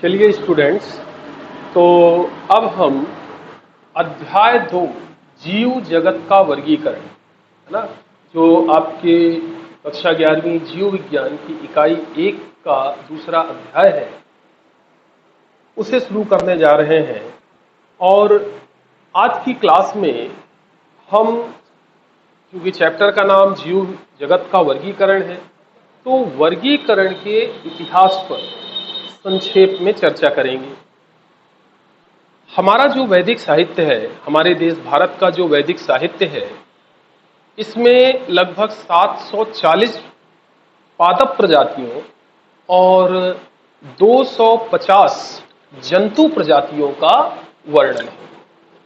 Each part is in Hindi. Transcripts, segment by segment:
चलिए स्टूडेंट्स, तो अब हम अध्याय 2 जीव जगत का वर्गीकरण, है ना, जो आपके कक्षा 11वीं जीव विज्ञान की इकाई 1 का दूसरा अध्याय है, उसे शुरू करने जा रहे हैं। और आज की क्लास में हम, क्योंकि चैप्टर का नाम जीव जगत का वर्गीकरण है, तो वर्गीकरण के इतिहास पर संक्षेप में चर्चा करेंगे। हमारा जो वैदिक साहित्य है, हमारे देश भारत का जो वैदिक साहित्य है, इसमें लगभग 740 पादप प्रजातियों और 250 जंतु प्रजातियों का वर्णन है।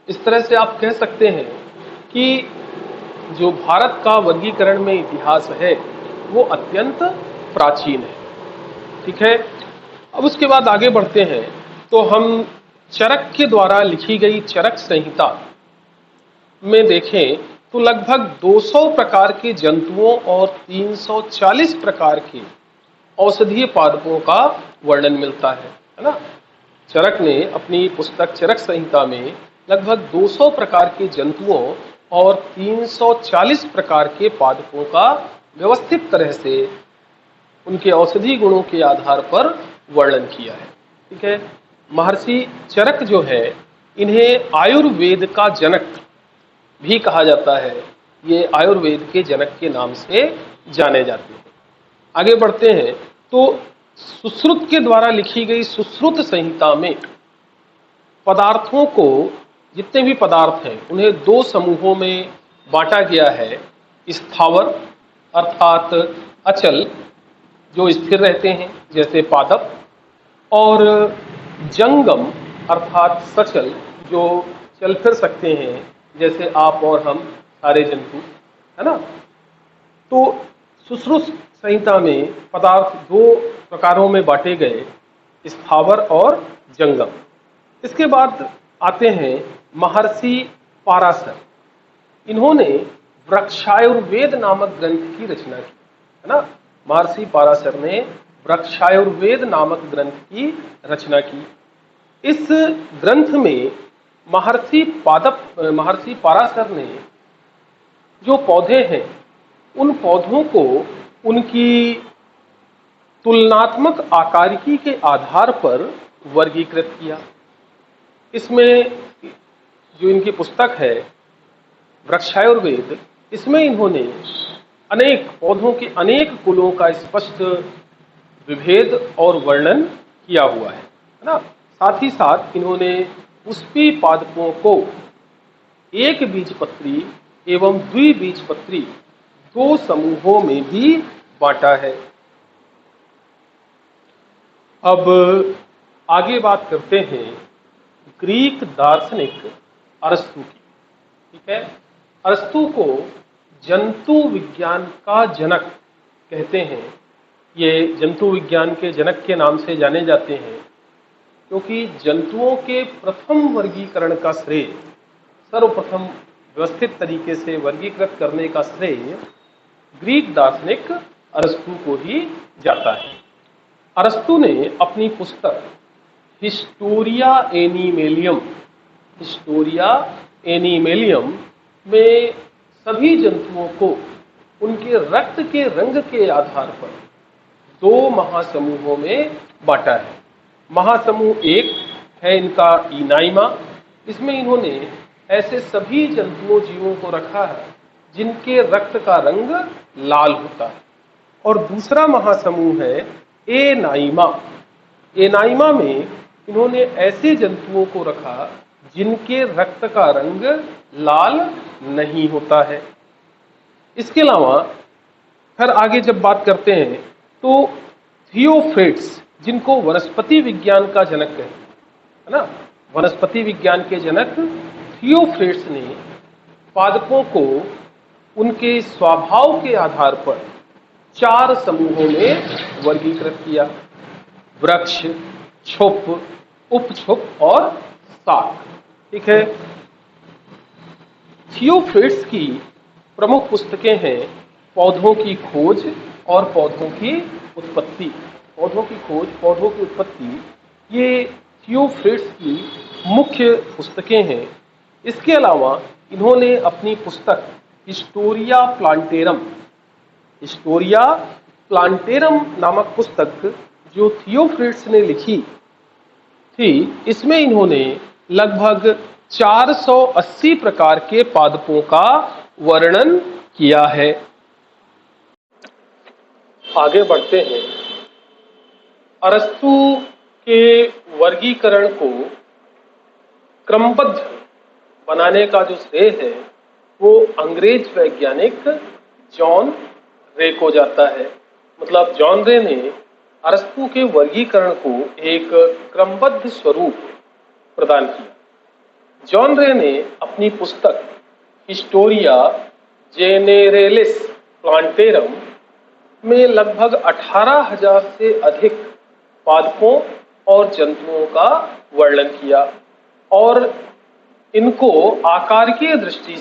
इस तरह से आप कह सकते हैं कि जो भारत का वर्गीकरण में इतिहास है वो अत्यंत प्राचीन है। ठीक है, अब उसके बाद आगे बढ़ते हैं तो हम चरक के द्वारा लिखी गई चरक संहिता में देखें तो लगभग 200 प्रकार के जंतुओं और 340 प्रकार के औषधीय पादपों का वर्णन मिलता है ना। चरक ने अपनी पुस्तक चरक संहिता में लगभग 200 प्रकार के जंतुओं और 340 प्रकार के पादपों का व्यवस्थित तरह से उनके औषधि गुणों के आधार पर वर्णन किया है। ठीक है, महर्षि चरक जो है, इन्हें आयुर्वेद का जनक भी कहा जाता है। ये आयुर्वेद के जनक के नाम से जाने जाते हैं। आगे बढ़ते हैं तो सुश्रुत के द्वारा लिखी गई सुश्रुत संहिता में पदार्थों को, जितने भी पदार्थ हैं, उन्हें 2 समूहों में बांटा गया है। स्थावर अर्थात अचल, जो स्थिर रहते हैं जैसे पादप, और जंगम अर्थात सचल, जो चल फिर सकते हैं जैसे आप और हम सारे जंतु, है ना। तो सुश्रुत संहिता में पदार्थ 2 प्रकारों में बांटे गए, स्थावर और जंगम। इसके बाद आते हैं महर्षि पाराशर। इन्होंने वृक्षायुर्वेद नामक ग्रंथ की रचना की, है ना। महर्षि पाराशर ने वृक्षायुर्वेद नामक ग्रंथ की रचना की। इस ग्रंथ में महर्षि पाराशर ने जो पौधे हैं, उन पौधों को उनकी तुलनात्मक आकारिकी के आधार पर वर्गीकृत किया। इसमें जो इनकी पुस्तक है वृक्षायुर्वेद, इसमें इन्होंने अनेक पौधों के अनेक कुलों का स्पष्ट विभेद और वर्णन किया हुआ है ना। साथ ही साथ इन्होंने पुष्पी पादपों को एक बीजपत्री एवं द्विबीजपत्री 2 समूहों में भी बांटा है। अब आगे बात करते हैं ग्रीक दार्शनिक अरस्तु की। ठीक है, अरस्तु को जंतु विज्ञान का जनक कहते हैं। ये जंतु विज्ञान के जनक के नाम से जाने जाते हैं क्योंकि जंतुओं के प्रथम वर्गीकरण का श्रेय, सर्वप्रथम व्यवस्थित तरीके से वर्गीकृत करने का श्रेय ग्रीक दार्शनिक अरस्तु को ही जाता है। अरस्तु ने अपनी पुस्तक हिस्टोरिया एनिमेलियम में सभी जंतुओं को उनके रक्त के रंग के आधार पर 2 महासमूहों में बांटा है। महासमूह 1 है इनका इनाइमा। इसमें इन्होंने ऐसे सभी जंतुओं जीवों को रखा है जिनके रक्त का रंग लाल होता है। और दूसरा महासमूह है एनाइमा। एनाइमा में इन्होंने ऐसे जंतुओं को रखा जिनके रक्त का रंग लाल नहीं होता है। इसके अलावा फिर आगे जब बात करते हैं तो थियोफ्रेट्स, जिनको वनस्पति विज्ञान का जनक कहते हैं, है ना, वनस्पति विज्ञान के जनक थियोफ्रेट्स ने पादपों को उनके स्वभाव के आधार पर 4 समूहों में वर्गीकृत किया: वृक्ष, क्षुप, उपक्षुप और शाक। ठीक है, थियोफ्रेट्स की प्रमुख पुस्तकें हैं पौधों की खोज और पौधों की उत्पत्ति। पौधों की खोज, पौधों की उत्पत्ति ये थियोफ्रिट्स की मुख्य पुस्तकें हैं। इसके अलावा इन्होंने अपनी पुस्तक हिस्टोरिया प्लांटेरम नामक पुस्तक जो थियोफ्रिट्स ने लिखी थी, इसमें इन्होंने लगभग 480 प्रकार के पादपों का वर्णन किया है। आगे बढ़ते हैं। अरस्तु के वर्गीकरण को क्रमबद्ध बनाने का जो श्रेय है वो अंग्रेज वैज्ञानिक जॉन रे को जाता है। मतलब जॉन रे ने अरस्तु के वर्गीकरण को एक क्रमबद्ध स्वरूप प्रदान किया। जॉन रे ने अपनी पुस्तक हिस्टोरिया जेनेरेलिस प्लांटेरम में लगभग 18,000 से अधिक पादपों और जंतुओं का वर्णन किया और इनको आकारिकीय दृष्टि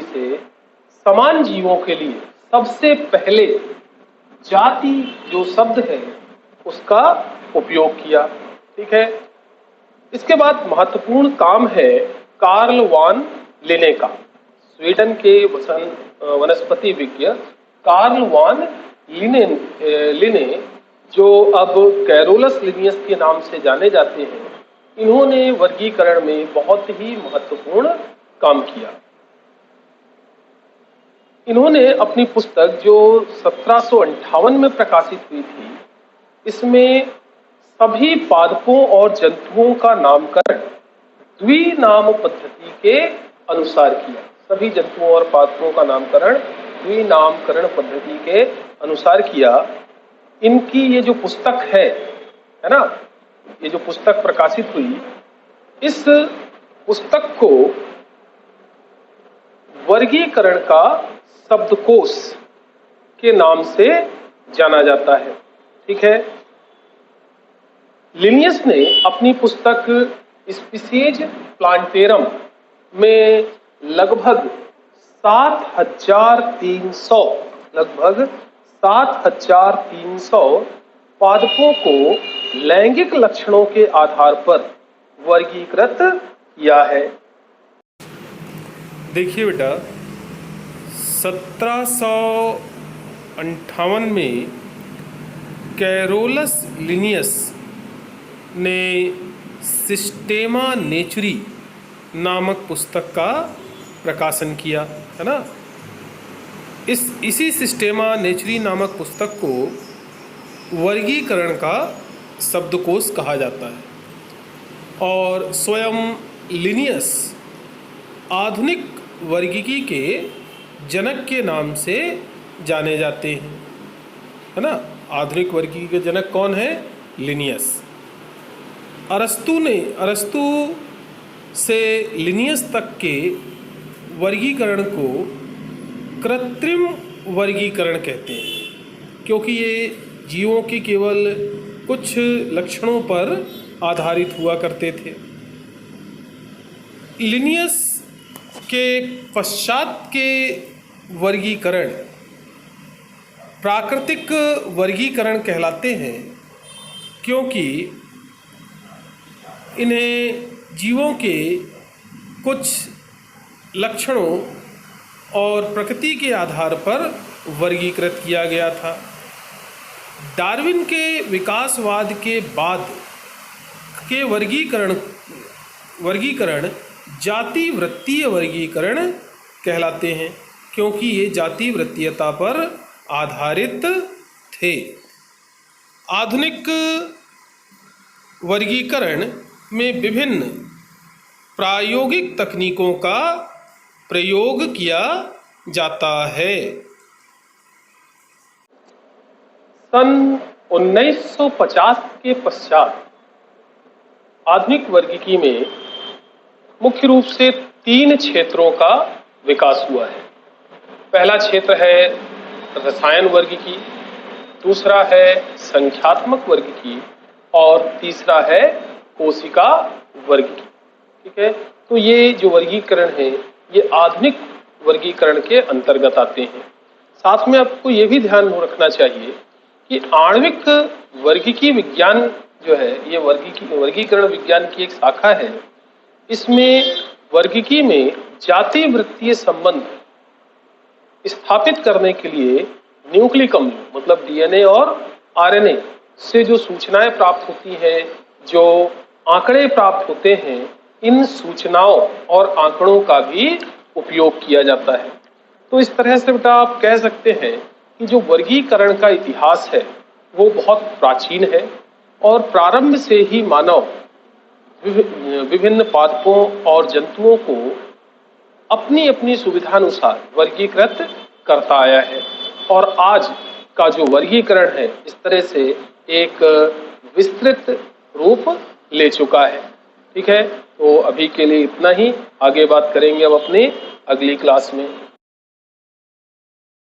से समान जीवों के लिए सबसे पहले जाति जो शब्द है उसका उपयोग किया। ठीक है। इसके बाद महत्वपूर्ण काम है कार्ल वान लिने का। स्वीडन के वनस्पति विज्ञ कार्ल वान लिने जो अब कैरोलस लिनियस के नाम से जाने जाते हैं, इन्होंने वर्गीकरण में बहुत ही महत्वपूर्ण काम किया। इन्होंने अपनी पुस्तक जो 1758 में प्रकाशित हुई थी, इसमें सभी पादपों और जंतुओं का नामकरण द्विनाम पद्धति के अनुसार किया। सभी जंतुओं और पादपों का नामकरण द्विनामकरण पद्धति के अनुसार किया। इनकी ये जो पुस्तक है ना, ये जो पुस्तक प्रकाशित हुई, इस पुस्तक को वर्गीकरण का शब्दकोश के नाम से जाना जाता है। ठीक है। लिनियस ने अपनी पुस्तक स्पीसीज प्लांटेरम में लगभग 7,300 पादपों को लैंगिक लक्षणों के आधार पर वर्गीकृत किया है। देखिए बेटा, 1758 में कैरोलस लिनियस ने सिस्टेमा नेचुरी नामक पुस्तक का प्रकाशन किया, है ना। इसी सिस्टेमा नेचुरी नामक पुस्तक को वर्गीकरण का शब्दकोश कहा जाता है और स्वयं लिनियस आधुनिक वर्गीकी के जनक के नाम से जाने जाते हैं, है ना। आधुनिक वर्गीकी के जनक कौन है? लिनियस। अरस्तु से लिनियस तक के वर्गीकरण को कृत्रिम वर्गीकरण कहते हैं, क्योंकि ये जीवों की केवल कुछ लक्षणों पर आधारित हुआ करते थे। लिनियस के पश्चात के वर्गीकरण प्राकृतिक वर्गीकरण कहलाते हैं, क्योंकि इन्हें जीवों के कुछ लक्षणों और प्रकृति के आधार पर वर्गीकृत किया गया था। डार्विन के विकासवाद के बाद के वर्गीकरण जाति वृत्तीय वर्गीकरण कहलाते हैं, क्योंकि ये जाति वृत्तीयता पर आधारित थे। आधुनिक वर्गीकरण में विभिन्न प्रायोगिक तकनीकों का प्रयोग किया जाता है। सन 1950 के पश्चात आधुनिक वर्गीकी में मुख्य रूप से 3 क्षेत्रों का विकास हुआ है। पहला क्षेत्र है रसायन वर्गीकी, दूसरा है संख्यात्मक वर्गीकी और तीसरा है कोशिका वर्गीकी। ठीक है। तो ये जो वर्गीकरण है ये आधुनिक वर्गीकरण के अंतर्गत आते हैं। साथ में आपको ये भी ध्यान रखना चाहिए कि आणविक वर्गीकी विज्ञान जो है, ये वर्गीकरण विज्ञान की एक शाखा है। इसमें वर्गीकी में जाति वृत्तीय संबंध स्थापित करने के लिए न्यूक्लिक अम्ल मतलब डीएनए और आरएनए से जो सूचनाएं प्राप्त होती हैं, जो आंकड़े प्राप्त होते हैं, इन सूचनाओं और आंकड़ों का भी उपयोग किया जाता है। तो इस तरह से बेटा आप कह सकते हैं कि जो वर्गीकरण का इतिहास है वो बहुत प्राचीन है और प्रारंभ से ही मानव विभिन्न पादपों और जंतुओं को अपनी अपनी सुविधानुसार वर्गीकृत करता आया है और आज का जो वर्गीकरण है इस तरह से एक विस्तृत रूप ले चुका है। ठीक है, तो अभी के लिए इतना ही, आगे बात करेंगे अब अपनी अगली क्लास में।